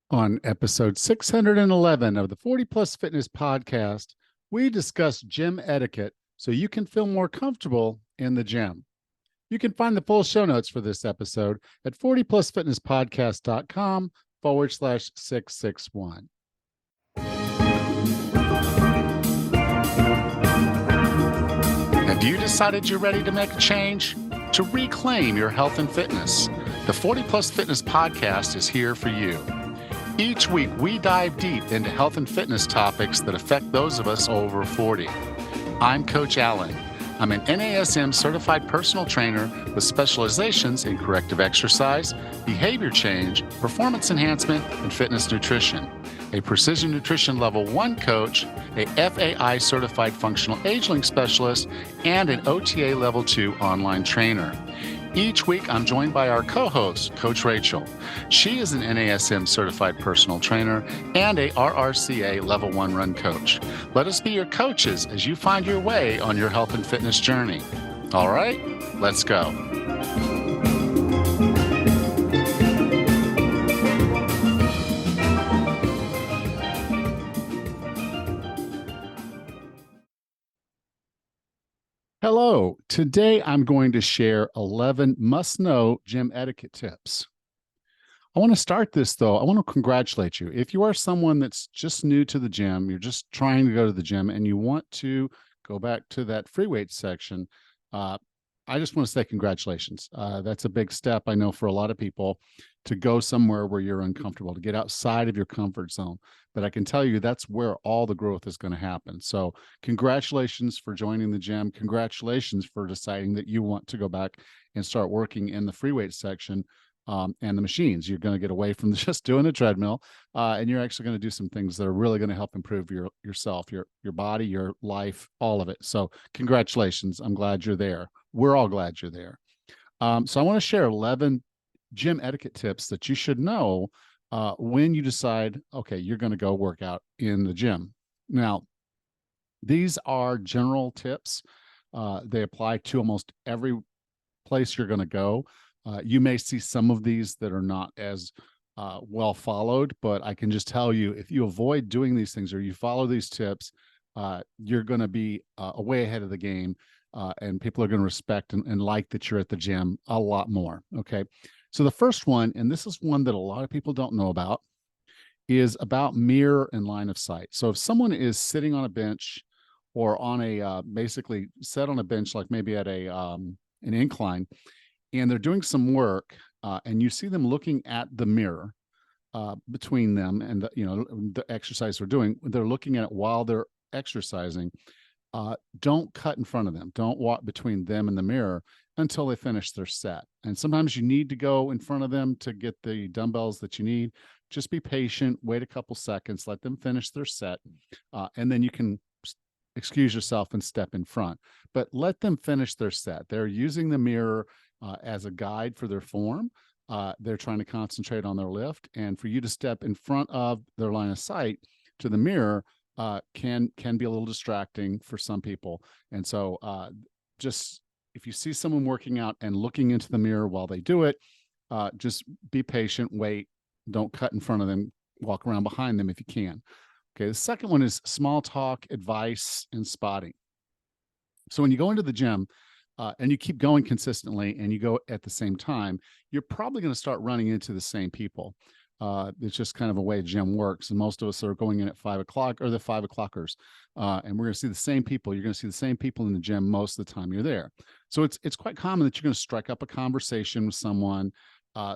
On episode 611 of the 40 Plus Fitness Podcast, we discuss gym etiquette so you can feel more comfortable in the gym. You can find the full show notes for this episode at 40plusfitnesspodcast.com/661. Have you decided you're ready to make a change? To reclaim your health and fitness? The 40 Plus Fitness Podcast is here for you. Each week, we dive deep into health and fitness topics that affect those of us over 40. I'm Coach Allen. I'm an NASM certified personal trainer with specializations in corrective exercise, behavior change, performance enhancement, and fitness nutrition. A Precision Nutrition Level 1 coach, a FAI certified functional age-link specialist, and an OTA Level 2 online trainer. Each week, I'm joined by our co-host, Coach Rachel. She is an NASM certified personal trainer and a RRCA Level 1 run coach. Let us be your coaches as you find your way on your health and fitness journey. All right, let's go. Hello. Today, I'm going to share 11 must-know gym etiquette tips. I want to start this, though. I want to congratulate you. If you are someone that's just new to the gym, you're just trying to go to the gym, and you want to go back to that free weight section, I just want to say congratulations. That's a big step, I know, for a lot of people to go somewhere where you're uncomfortable, to get outside of your comfort zone. But I can tell you that's where all the growth is going to happen. So congratulations for joining the gym. Congratulations for deciding that you want to go back and start working in the free weight section and the machines. You're going to get away from just doing the treadmill, and you're actually going to do some things that are really going to help improve yourself, your body, your life, all of it. So congratulations. I'm glad you're there. We're all glad you're there. So I want to share 11 gym etiquette tips that you should know when you decide, okay, you're going to go work out in the gym. Now, these are general tips. They apply to almost every place you're going to go. You may see some of these that are not as well followed, but I can just tell you, if you avoid doing these things or you follow these tips, you're going to be way ahead of the game, and people are going to respect and like that you're at the gym a lot more. Okay. So the first one, and this is one that a lot of people don't know about, is about mirror and line of sight. So if someone is sitting on a bench or on a basically set on a bench, like maybe at an incline, and they're doing some work, and you see them looking at the mirror between them and the exercise they're doing, they're looking at it while they're exercising. Don't cut in front of them. Don't walk between them and the mirror until they finish their set. And sometimes you need to go in front of them to get the dumbbells that you need. Just be patient, wait a couple seconds, let them finish their set, and then you can excuse yourself and step in front. But let them finish their set. They're using the mirror as a guide for their form. They're trying to concentrate on their lift. And for you to step in front of their line of sight to the mirror can be a little distracting for some people. And so just if you see someone working out and looking into the mirror while they do it, just be patient, wait, don't cut in front of them, walk around behind them if you can. Okay, the second one is small talk, advice, and spotting. So when you go into the gym and you keep going consistently and you go at the same time, you're probably going to start running into the same people. It's just kind of a way gym works. And most of us are going in at 5 o'clock, or the 5 o'clockers. And we're going to see the same people. You're going to see the same people in the gym most of the time you're there. So it's quite common that you're going to strike up a conversation with someone.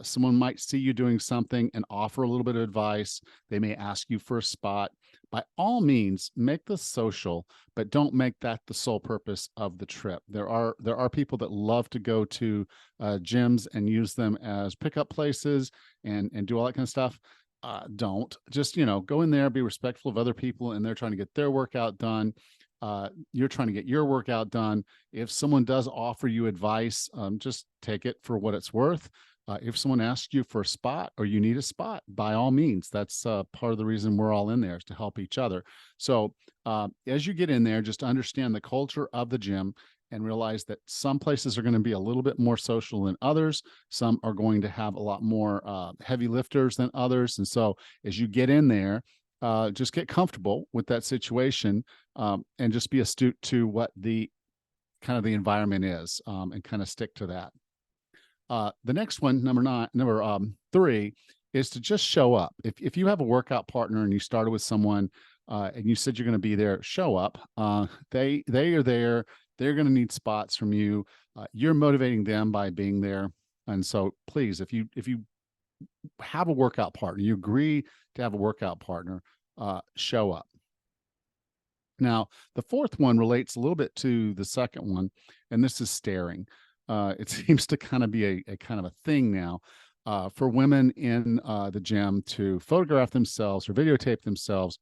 Someone might see you doing something and offer a little bit of advice. They may ask you for a spot. By all means, make this social, but don't make that the sole purpose of the trip. There are people that love to go to gyms and use them as pickup places and do all that kind of stuff. Don't just go in there, be respectful of other people, and they're trying to get their workout done. You're trying to get your workout done. If someone does offer you advice, just take it for what it's worth. If someone asks you for a spot or you need a spot, by all means, that's part of the reason we're all in there, is to help each other. So as you get in there, just understand the culture of the gym and realize that some places are going to be a little bit more social than others. Some are going to have a lot more heavy lifters than others. And so as you get in there, just get comfortable with that situation, and just be astute to what the kind of the environment is, and kind of stick to that. The next one, number 3, is to just show up. If you have a workout partner and you started with someone, and you said you're going to be there, show up. They are there. They're going to need spots from you. You're motivating them by being there. And so please, if you have a workout partner, you agree to have a workout partner, show up. Now, the fourth one relates a little bit to the second one, and this is staring. It seems to kind of be a kind of a thing now, for women in the gym to photograph themselves or videotape themselves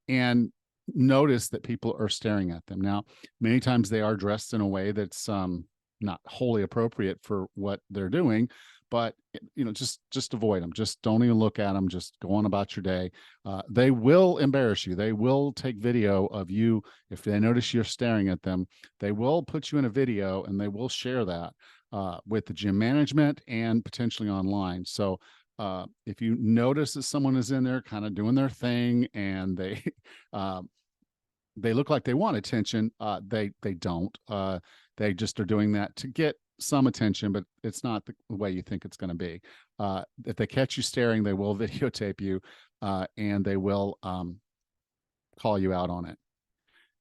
and notice that people are staring at them. Now, many times they are dressed in a way that's not wholly appropriate for what they're doing, but just avoid them. Just don't even look at them. Just go on about your day. They will embarrass you. They will take video of you. If they notice you're staring at them, they will put you in a video and they will share that with the gym management and potentially online. So if you notice that someone is in there kind of doing their thing and they they look like they want attention, they don't. They just are doing that to get some attention, but it's not the way you think it's going to be. If they catch you staring, they will videotape you, and they will call you out on it.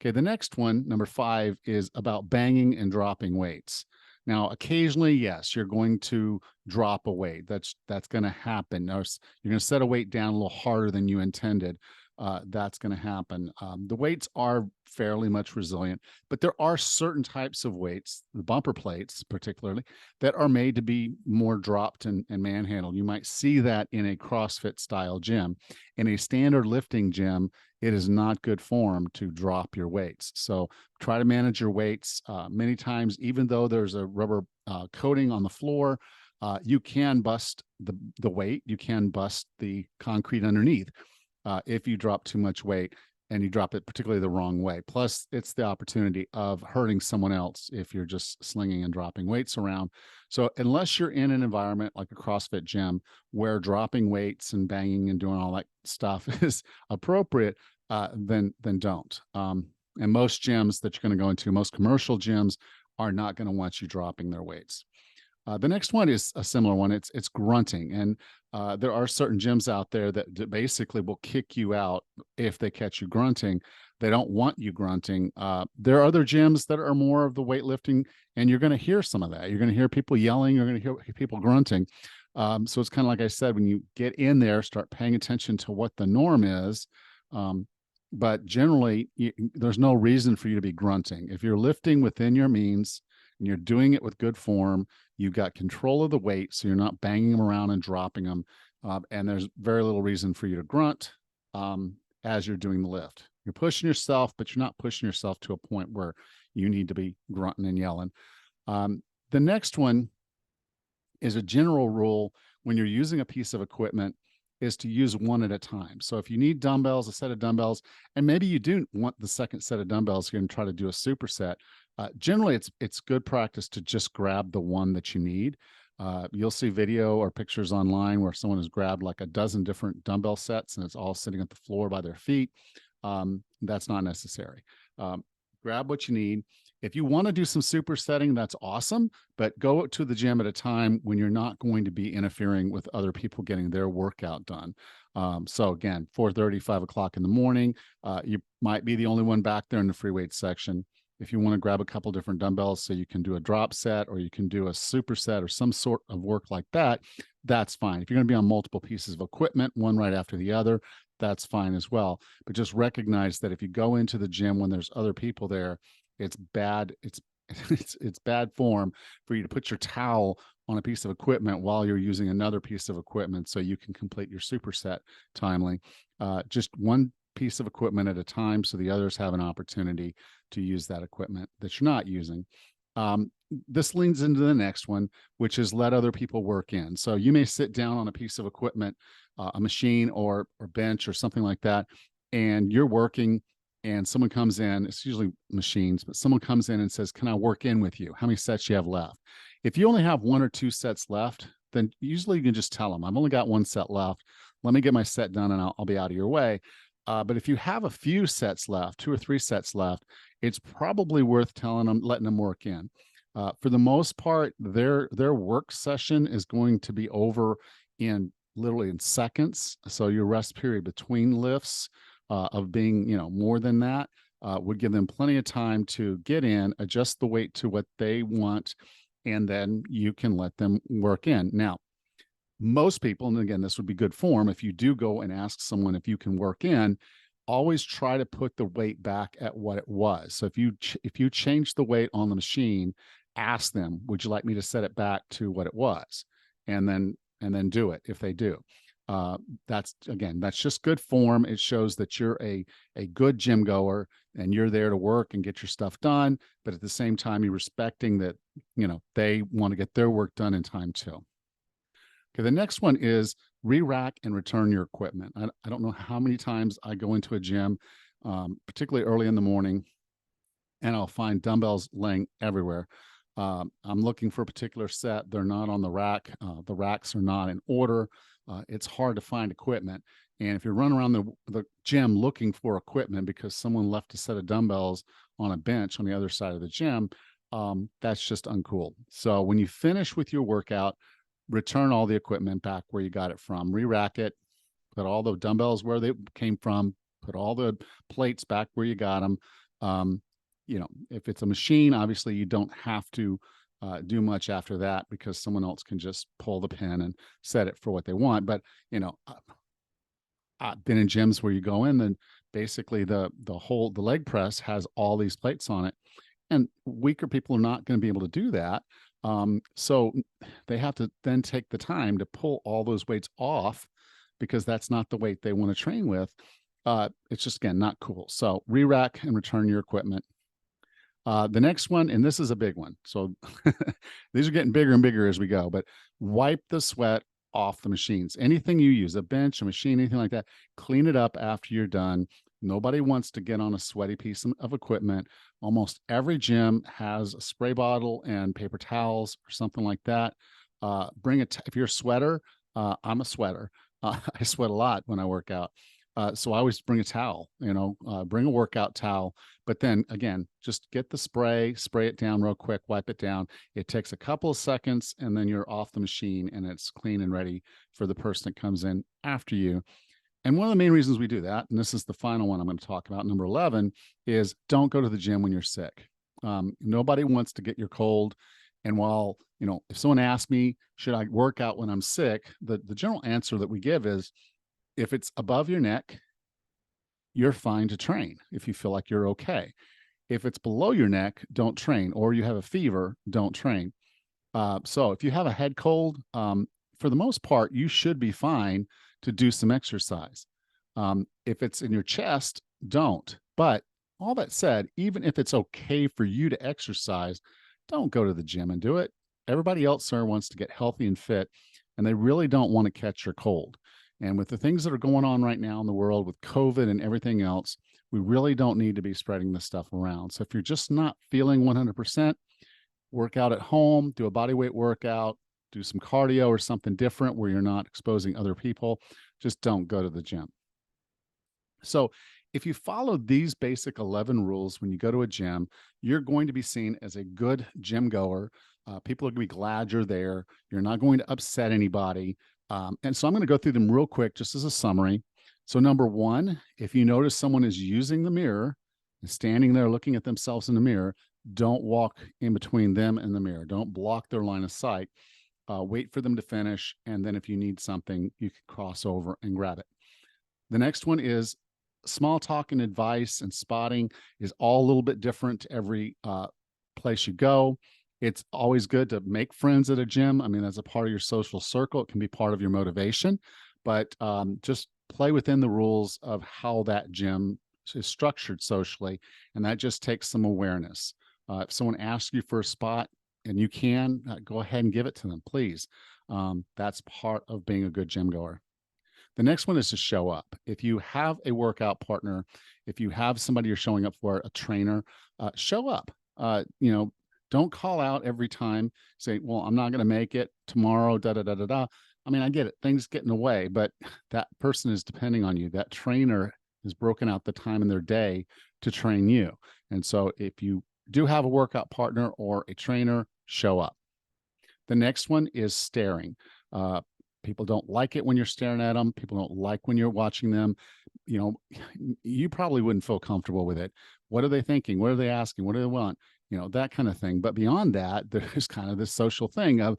Okay, the next one, number 5, is about banging and dropping weights. Now, occasionally, yes, you're going to drop a weight. That's going to happen. You're going to set a weight down a little harder than you intended. That's going to happen. The weights are fairly much resilient, but there are certain types of weights, the bumper plates particularly, that are made to be more dropped and manhandled. You might see that in a CrossFit style gym. In a standard lifting gym, it is not good form to drop your weights. So try to manage your weights. Many times, even though there's a rubber coating on the floor, you can bust the weight. You can bust the concrete underneath if you drop too much weight and you drop it particularly the wrong way. Plus, it's the opportunity of hurting someone else if you're just slinging and dropping weights around. So unless you're in an environment like a CrossFit gym where dropping weights and banging and doing all that stuff is appropriate, then don't. And most gyms that you're going to go into, most commercial gyms, are not going to want you dropping their weights. The next one is a similar one. It's grunting, and there are certain gyms out there that basically will kick you out if they catch you grunting. They don't want you grunting. There are other gyms that are more of the weightlifting, and you're going to hear some of that. You're going to hear people yelling. You're going to hear people grunting. So it's kind of like I said, when you get in there, start paying attention to what the norm is. But generally, there's no reason for you to be grunting. If you're lifting within your means and you're doing it with good form, you've got control of the weight, so you're not banging them around and dropping them. And there's very little reason for you to grunt as you're doing the lift. You're pushing yourself, but you're not pushing yourself to a point where you need to be grunting and yelling. The next one is a general rule when you're using a piece of equipment is to use one at a time. So if you need dumbbells, a set of dumbbells, and maybe you do want the second set of dumbbells, you're going to try to do a superset. Generally, it's good practice to just grab the one that you need. You'll see video or pictures online where someone has grabbed like a dozen different dumbbell sets and it's all sitting at the floor by their feet. That's not necessary. Grab what you need. If you want to do some supersetting, that's awesome, but go to the gym at a time when you're not going to be interfering with other people getting their workout done. So again, 4:30, 5 o'clock in the morning, you might be the only one back there in the free weight section. If you want to grab a couple different dumbbells so you can do a drop set or you can do a superset or some sort of work like that, that's fine. If you're going to be on multiple pieces of equipment, one right after the other, that's fine as well. But just recognize that if you go into the gym when there's other people there, it's bad. It's bad form for you to put your towel on a piece of equipment while you're using another piece of equipment so you can complete your superset timely. Just one piece of equipment at a time so the others have an opportunity to use that equipment that you're not using. This leans into the next one, which is let other people work in. So you may sit down on a piece of equipment, a machine or bench or something like that, and you're working and someone comes in, it's usually machines, but someone comes in and says, can I work in with you? How many sets you have left? If you only have 1 or 2 sets left, then usually you can just tell them, I've only got 1 set left. Let me get my set done and I'll be out of your way. But if you have a few sets left, 2 or 3 sets left, it's probably worth telling them, letting them work in. For the most part, their work session is going to be over in literally in seconds. So your rest period between lifts of being, more than that would give them plenty of time to get in, adjust the weight to what they want, and then you can let them work in. Now, most people, and again, this would be good form, if you do go and ask someone if you can work in, always try to put the weight back at what it was. So if you change the weight on the machine, ask them, would you like me to set it back to what it was? And then do it if they do. That's just good form. It shows that you're a good gym goer and you're there to work and get your stuff done, but at the same time you're respecting that, they want to get their work done in time too. Okay, the next one is re-rack and return your equipment. I don't know how many times I go into a gym, particularly early in the morning, and I'll find dumbbells laying everywhere. I'm looking for a particular set. They're not on the rack. The racks are not in order. It's hard to find equipment. And if you run around the gym looking for equipment because someone left a set of dumbbells on a bench on the other side of the gym, that's just uncool. So when you finish with your workout, return all the equipment back where you got it from, re-rack it, put all the dumbbells where they came from, put all the plates back where you got them. If it's a machine, obviously you don't have to do much after that because someone else can just pull the pin and set it for what they want. But, I've been in gyms where you go in and basically the leg press has all these plates on it, and weaker people are not going to be able to do that. So they have to then take the time to pull all those weights off because that's not the weight they want to train with. It's just, again, not cool. So re-rack and return your equipment. The next one, and this is a big one. So these are getting bigger and bigger as we go, but wipe the sweat off the machines. Anything you use, a bench, a machine, anything like that, clean it up after you're done. Nobody wants to get on a sweaty piece of equipment. Almost every gym has a spray bottle and paper towels or something like that. If you're a sweater, I'm a sweater. I sweat a lot when I work out. So I always bring a towel, bring a workout towel. But then again, just get the spray it down real quick, wipe it down. It takes a couple of seconds and then you're off the machine and it's clean and ready for the person that comes in after you. And one of the main reasons we do that, and this is the final one I'm going to talk about, number 11, is don't go to the gym when you're sick. Nobody wants to get your cold. And while, if someone asks me, should I work out when I'm sick? The general answer that we give is, if it's above your neck, you're fine to train if you feel like you're okay. If it's below your neck, don't train. Or you have a fever, don't train. So if you have a head cold, for the most part, you should be fine to do some exercise. If it's in your chest, don't. But all that said, even if it's okay for you to exercise, don't go to the gym and do it. Everybody else there wants to get healthy and fit, and they really don't want to catch your cold. And with the things that are going on right now in the world with COVID and everything else, we really don't need to be spreading this stuff around. So if you're just not feeling 100%, work out at home, do a body weight workout, do some cardio or something different where you're not exposing other people. Just don't go to the gym. So if you follow these basic 11 rules when you go to a gym, you're going to be seen as a good gym goer. People are going to be glad you're there. You're not going to upset anybody. And so I'm going to go through them real quick, just as a summary. So number 1, if you notice someone is using the mirror and standing there looking at themselves in the mirror, don't walk in between them and the mirror. Don't block their line of sight. Wait for them to finish. And then if you need something, you can cross over and grab it. The next one is small talk and advice and spotting is all a little bit different to every place you go. It's always good to make friends at a gym. I mean, that's a part of your social circle. It can be part of your motivation, but just play within the rules of how that gym is structured socially. And that just takes some awareness. If someone asks you for a spot and you can, go ahead and give it to them, please. That's part of being a good gym goer. The next one is to show up. If you have a workout partner, if you have somebody you're showing up for, a trainer, show up. Don't call out every time, say, well, I'm not going to make it tomorrow, da da da da da. I mean, I get it, things get in the way, but that person is depending on you. That trainer has broken out the time in their day to train you. And so if you do have a workout partner or a trainer, show up. The next one is staring. People don't like it when you're staring at them. People don't like when you're watching them. You probably wouldn't feel comfortable with it. What are they thinking? What are they asking? What do they want? That kind of thing. But beyond that, there's kind of this social thing of,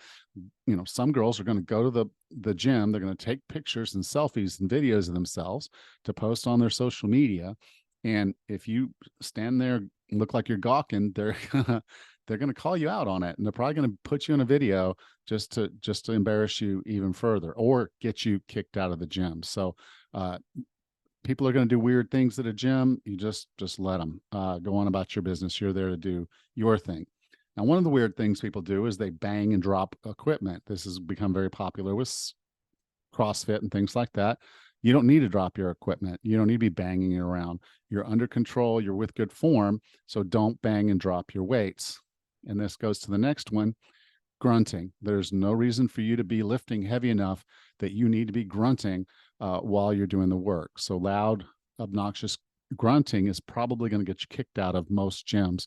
some girls are going to go to the gym. They're going to take pictures and selfies and videos of themselves to post on their social media. And if you stand there and look like you're gawking, they're going to call you out on it, and they're probably going to put you in a video just to embarrass you even further or get you kicked out of the gym. So people are going to do weird things at a gym. You just let them go on about your business. You're there to do your thing. Now, one of the weird things people do is they bang and drop equipment. This has become very popular with CrossFit and things like that. You don't need to drop your equipment. You don't need to be banging it around. You're under control. You're with good form. So don't bang and drop your weights. And this goes to the next one, grunting. There's no reason for you to be lifting heavy enough that you need to be grunting while you're doing the work. So loud, obnoxious grunting is probably going to get you kicked out of most gyms,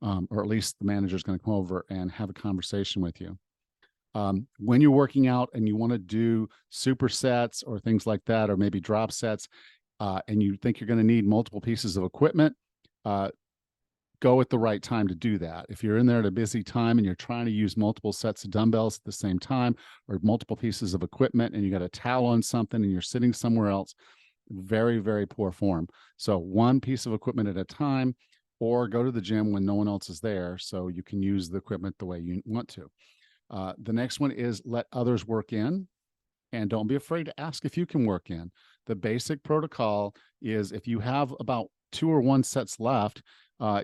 or at least the manager is going to come over and have a conversation with you. When you're working out and you want to do supersets or things like that, or maybe drop sets, and you think you're going to need multiple pieces of equipment, go at the right time to do that. If you're in there at a busy time and you're trying to use multiple sets of dumbbells at the same time, or multiple pieces of equipment, and you got a towel on something and you're sitting somewhere else, very, very poor form. So one piece of equipment at a time, or go to the gym when no one else is there so you can use the equipment the way you want to. The next one is let others work in, and don't be afraid to ask if you can work in. The basic protocol is if you have about 2 or 1 sets left,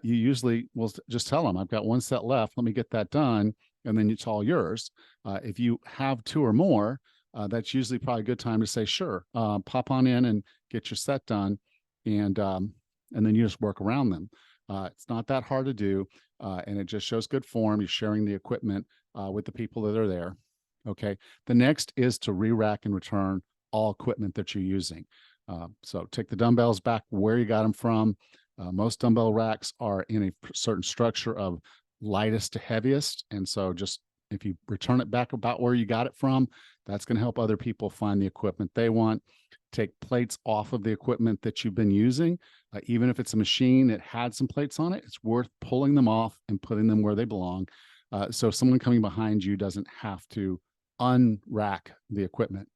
you usually will just tell them, I've got 1 set left, let me get that done, and then it's all yours. If you have 2 or more, that's usually probably a good time to say, sure, pop on in and get your set done, and then you just work around them. It's not that hard to do, and it just shows good form. You're sharing the equipment with the people that are there. Okay. The next is to re-rack and return all equipment that you're using. So take the dumbbells back where you got them from. Most dumbbell racks are in a certain structure of lightest to heaviest. And so just if you return it back about where you got it from, that's going to help other people find the equipment they want. Take plates off of the equipment that you've been using. Even if it's a machine that had some plates on it, it's worth pulling them off and putting them where they belong. So someone coming behind you doesn't have to unrack the equipment.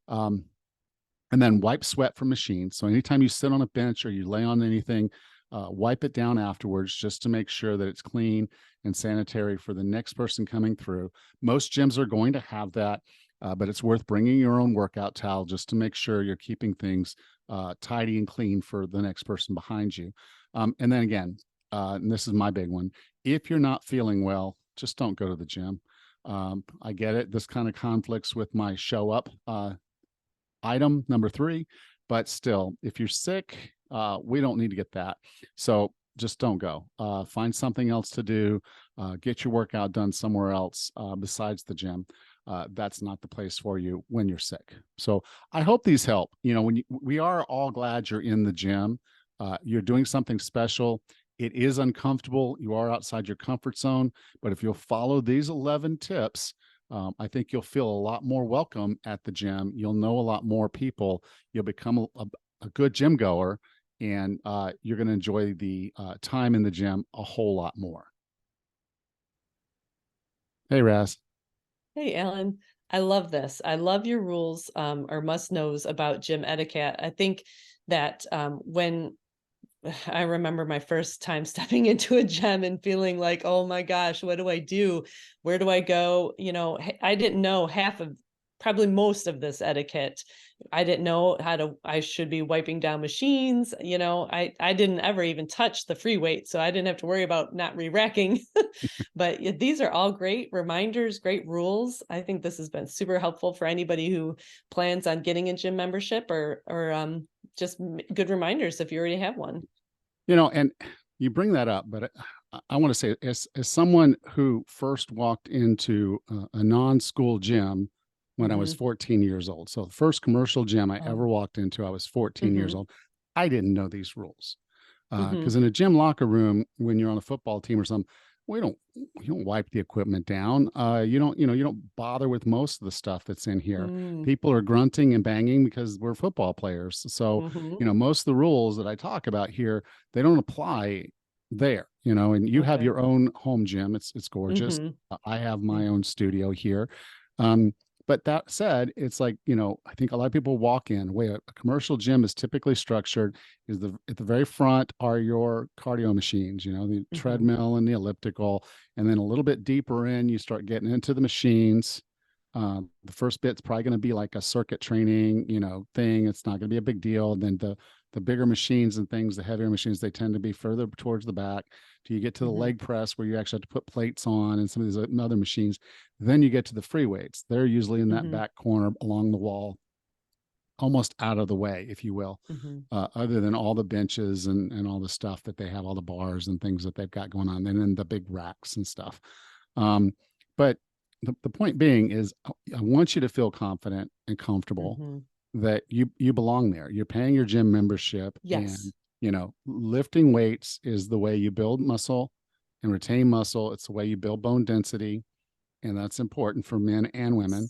And then wipe sweat from machines. So anytime you sit on a bench or you lay on anything, wipe it down afterwards just to make sure that it's clean and sanitary for the next person coming through. Most gyms are going to have that, but it's worth bringing your own workout towel just to make sure you're keeping things tidy and clean for the next person behind you. And then again, and this is my big one, if you're not feeling well, just don't go to the gym. I get it. This kind of conflicts with my show up item number 3, but still, if you're sick, we don't need to get that. So just don't go. Find something else to do. Get your workout done somewhere else besides the gym. That's not the place for you when you're sick. So I hope these help. We are all glad you're in the gym. You're doing something special. It is uncomfortable. You are outside your comfort zone, but if you'll follow these 11 tips, I think you'll feel a lot more welcome at the gym. You'll know a lot more people. You'll become a good gym goer, and you're going to enjoy the time in the gym a whole lot more. Hey, Raz. Hey, Alan. I love this. I love your rules or must-knows about gym etiquette. I think that when I remember my first time stepping into a gym and feeling like, oh my gosh, what do I do? Where do I go? I didn't know half of probably most of this etiquette. I didn't know I should be wiping down machines. I didn't ever even touch the free weight, so I didn't have to worry about not re-racking. But these are all great reminders, great rules. I think this has been super helpful for anybody who plans on getting a gym membership, or just good reminders if you already have one. And you bring that up, but I want to say, as someone who first walked into a non-school gym when I was Mhm. 14 years old, so the first commercial gym I Oh. ever walked into, I was 14 years Mhm. old. I didn't know these rules, because Mhm. in a gym locker room, when you're on a football team or something, we don't you don't wipe the equipment down. You don't bother with most of the stuff that's in here. Mm. People are grunting and banging because we're football players. So, Mhm. most of the rules that I talk about here, they don't apply there. And you have Okay. your own home gym. It's gorgeous. Mhm. I have Yeah. my own studio here. Um, but that said, it's like, I think a lot of people walk in the way a commercial gym is typically structured is at the very front are your cardio machines, the Mhm. treadmill and the elliptical. And then a little bit deeper in, you start getting into the machines. The first bit's probably going to be like a circuit training, thing. It's not going to be a big deal. And then the bigger machines and things, the heavier machines, they tend to be further towards the back. Till you get to the Mhm. leg press where you actually have to put plates on and some of these other machines. Then you get to the free weights. They're usually in that Mhm. back corner along the wall, almost out of the way, if you will, Mhm. other than all the benches and all the stuff that they have, all the bars and things that they've got going on, and then the big racks and stuff. Um, but the point being is, I want you to feel confident and comfortable Mhm. that you belong there. You're paying your gym membership, and Yes. lifting weights is the way you build muscle and retain muscle. It's the way you build bone density, and that's important for men and women.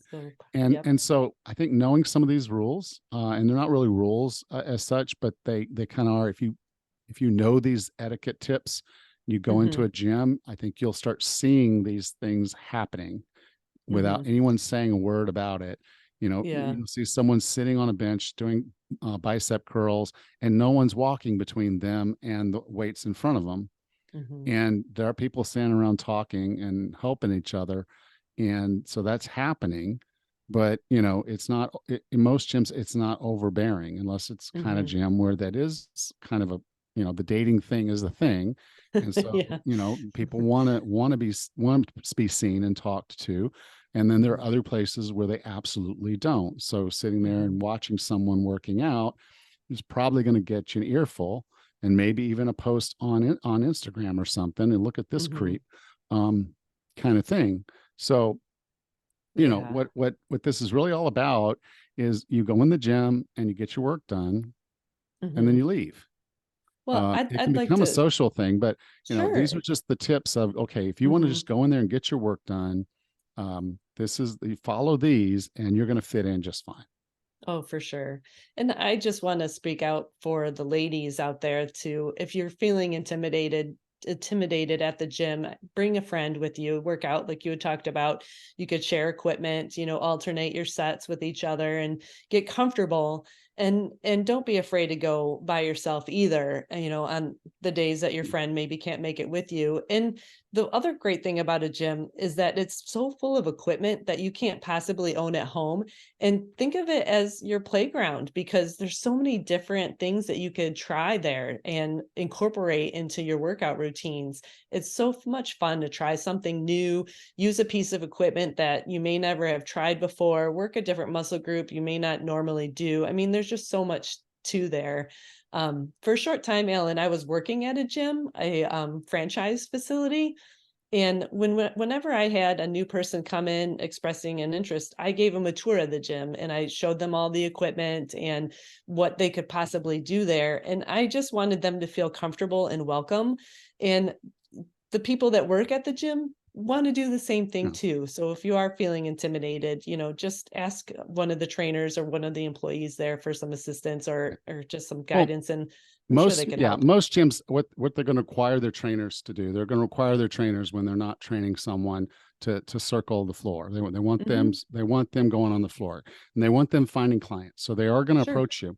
and Yep. and so I think knowing some of these rules, and they're not really rules as such, but they kind of are. If you know these etiquette tips, you go into Mhm. a gym, I think you'll start seeing these things happening without Mhm. anyone saying a word about it. Yeah. You'll see someone sitting on a bench doing bicep curls, and no one's walking between them and the weights in front of them. Mhm. And there are people standing around talking and helping each other. And so that's happening. But, it's not, in most gyms, it's not overbearing unless it's kind of Mhm. gym where that is kind of the dating thing is the thing. And so, Yeah. people want to be seen and talked to. And then there are Mhm. other places where they absolutely don't. So sitting there Mhm. and watching someone working out is probably going to get you an earful, and maybe even a post on Instagram or something, and look at this Mhm. creep, um, kind of thing. So, Yeah. what this is really all about is you go in the gym and you get your work done, and then Mhm. you leave. Well, I'd It can I'd like become a to. social thing, but these are Sure. just the tips of, okay, if you want to Mhm. just go in there and get your work done, you follow these, and you're going to fit in just fine. Oh, for sure. And I just want to speak out for the ladies out there too. If you're feeling intimidated at the gym, bring a friend with you, work out like you had talked about. You could share equipment, alternate your sets with each other and get comfortable. And don't be afraid to go by yourself either, on the days that your friend maybe can't make it with you. And the other great thing about a gym is that it's so full of equipment that you can't possibly own at home, and think of it as your playground because there's so many different things that you could try there and incorporate into your workout routines. It's so much fun to try something new, use a piece of equipment that you may never have tried before, work a different muscle group you may not normally do. I mean, there's just so much to there. For a short time, Alan, I was working at a gym, a franchise facility, and whenever I had a new person come in expressing an interest, I gave them a tour of the gym and I showed them all the equipment and what they could possibly do there. And I just wanted them to feel comfortable and welcome. And the people that work at the gym want to do the same thing Yeah. too. So if you are feeling intimidated, just ask one of the trainers or one of the employees there for some assistance or just some Well, guidance, and I'm sure they could help. most gyms, what they're going to require their trainers to do, they're going to require their trainers when they're not training someone to circle the floor. Hmm. They want them going on the floor, and they want them finding clients. So they are going to Sure. approach you,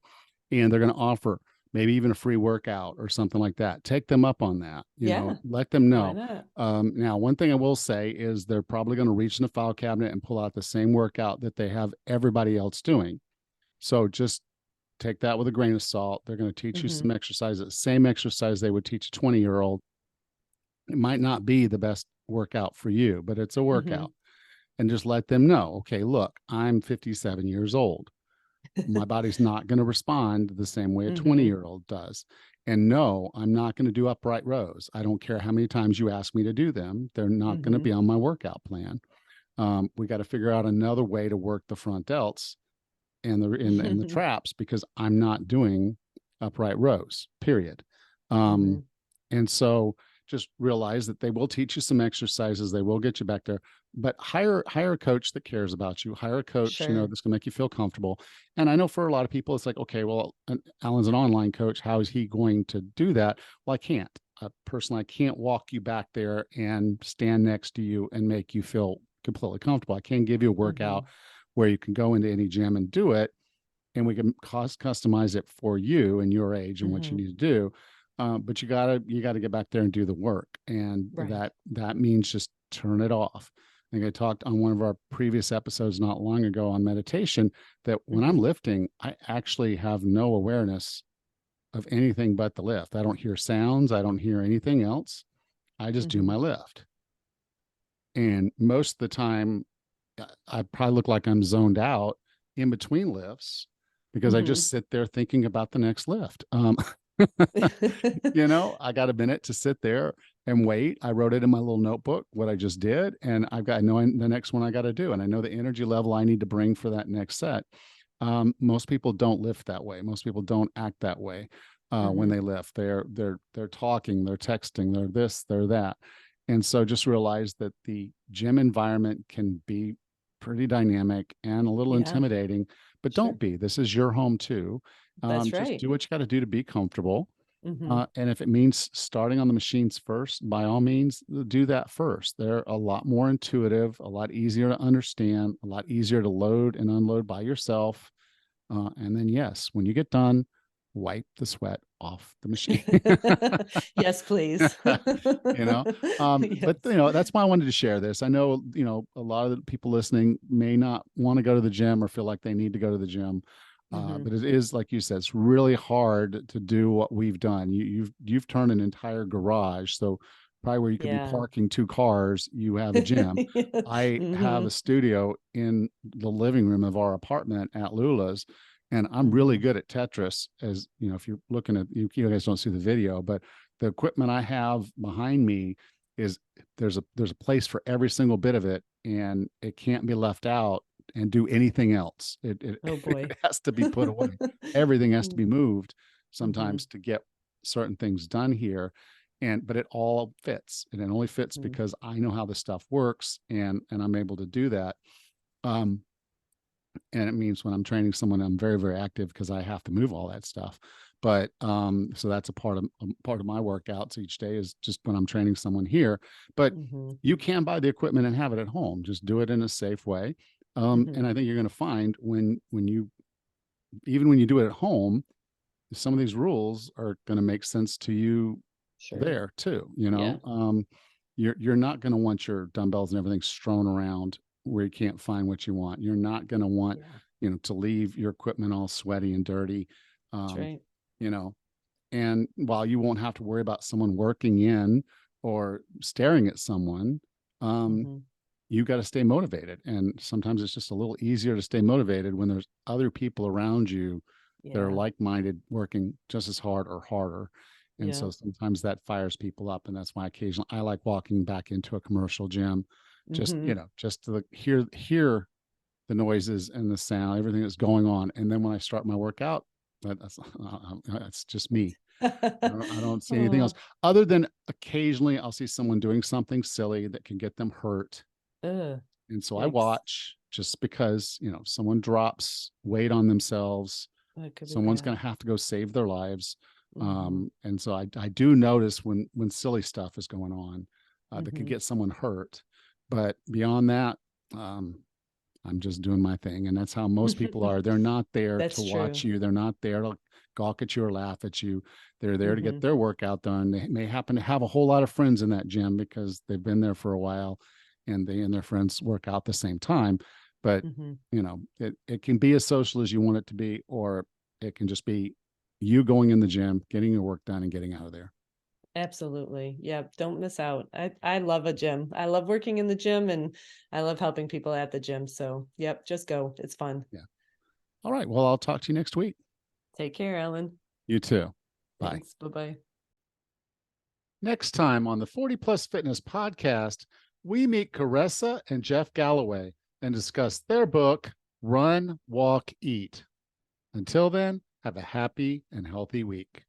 and they're going to offer maybe even a free workout or something like that. Take them up on that, Yeah. let them Why know. not? Now, one thing I will say is they're probably going to reach in the file cabinet and pull out the same workout that they have everybody else doing. So just take that with a grain of salt. They're going to teach you Mm-hmm. some exercises, same exercise they would teach a 20-year-old. It might not be the best workout for you, but it's a Mm-hmm. workout. And just let them know, okay, look, I'm 57 years old. My body's not going to respond the same way a Mm-hmm. 20-year-old does. And no, I'm not going to do upright rows. I don't care how many times you ask me to do them. They're not going to Mm-hmm. be on my workout plan. We got to figure out another way to work the front delts and the traps because I'm not doing upright rows. Period. Mm-hmm. Um, and so just realize that they will teach you some exercises. They will get you back there, but hire a coach that cares about you. Hire a coach, Sure. that's gonna make you feel comfortable. And I know for a lot of people, it's like, okay, well, Alan's an online coach. How is he going to do that? Well, I can't. Personally, I can't walk you back there and stand next to you and make you feel completely comfortable. I can't give you a Mm-hmm. workout where you can go into any gym and do it, and we can customize it for you and your age and what you Mm-hmm. need to do. But you gotta get back there and do the work, and Right. that means just turn it off. I think I talked on one of our previous episodes not long ago on meditation that when I'm Mm-hmm. lifting, I actually have no awareness of anything but the lift. I don't hear sounds. I don't hear anything else. I just do Mm-hmm. my lift. And most of the time, I probably look like I'm zoned out in between lifts because I Mm-hmm. just sit there thinking about the next lift. I got a minute to sit there and wait. I wrote it in my little notebook what I just did, and I know the next one I got to do, and I know the energy level I need to bring for that next set. Most people don't lift that way. Most people don't act that way when Mm-hmm. they lift. They're talking, they're texting, they're this, they're that, and so just realize that the gym environment can be pretty dynamic and a little Yeah. intimidating, but Sure. don't be. This is your home too. That's Just right. do what you got to do to be comfortable. Mm-hmm. And if it means starting on the machines first, by all means, do that first. They're a lot more intuitive, a lot easier to understand, a lot easier to load and unload by yourself. And then, yes, when you get done, wipe the sweat off the machine. Yes, please. you know but Yes. that's why I wanted to share this. I know a lot of the people listening may not want to go to the gym or feel like they need to go to the gym, Mm-hmm. but it is, like you said, it's really hard to do what we've done. You've turned an entire garage, so probably where you could be Yeah. parking two cars, you have a gym. I have Mm-hmm. a studio in the living room of our apartment at Lula's, and I'm really Mm-hmm. good at Tetris. As you know, if you're looking at, you guys don't see the video, but the equipment I have behind me is, there's a place for every single bit of it, and it can't be left out and do anything else. Oh It boy. has to be put away. Everything has to be moved Mm-hmm. sometimes to get certain things done here. But it all fits, and it only fits Mm-hmm. because I know how this stuff works, and I'm able to do that. Um, and it means when I'm training someone, I'm very, very active because I have to move all that stuff. But so that's a part of my workouts each day is just when I'm training someone here. But Mm-hmm. you can buy the equipment and have it at home. Just do it in a safe way. Mm-hmm. And I think you're going to find when you even when you do it at home, some of these rules are going to make sense to you Sure. there too. Yeah. You're not going to want your dumbbells and everything strewn around where you can't find what you want. You're not going to want, Yeah. to leave your equipment all sweaty and dirty. That's Um, right. you know, and while you won't have to worry about someone working in or staring at someone, um, Mm-hmm. you got to stay motivated. And sometimes it's just a little easier to stay motivated when there's other people around you that are Yeah. like minded, working just as hard or harder. And Yeah. so sometimes that fires people up. And that's why occasionally I like walking back into a commercial gym, just, Mm-hmm. just to hear the noises and the sound, everything that's going on. And then when I start my workout, that's just me. I don't see anything else Oh, other than occasionally I'll see someone doing something silly that can get them hurt, ugh, and so I yikes. watch just because, someone drops weight on themselves, That could be someone's bad. going to have to go save their lives. Mm-hmm. And so I do notice when silly stuff is going on that could Mm-hmm. get someone hurt. But beyond that, um, I'm just doing my thing. And that's how most people are. They're not there to That's watch true. you. They're not there to gawk at you or laugh at you. They're there to get Mhm. their workout done. They may happen to have a whole lot of friends in that gym because they've been there for a while and they and their friends work out the same time. But Mhm. it can be as social as you want it to be, or it can just be you going in the gym, getting your work done and getting out of there. Absolutely. Yep, don't miss out. I love a gym. I love working in the gym, and I love helping people at the gym, so, yep, just go. It's fun. Yeah. All right. Well, I'll talk to you next week. Take care, Ellen. You too. Bye. Thanks. Bye-bye. Next time on the 40 Plus Fitness podcast, we meet Caressa and Jeff Galloway and discuss their book, Run, Walk, Eat. Until then, have a happy and healthy week.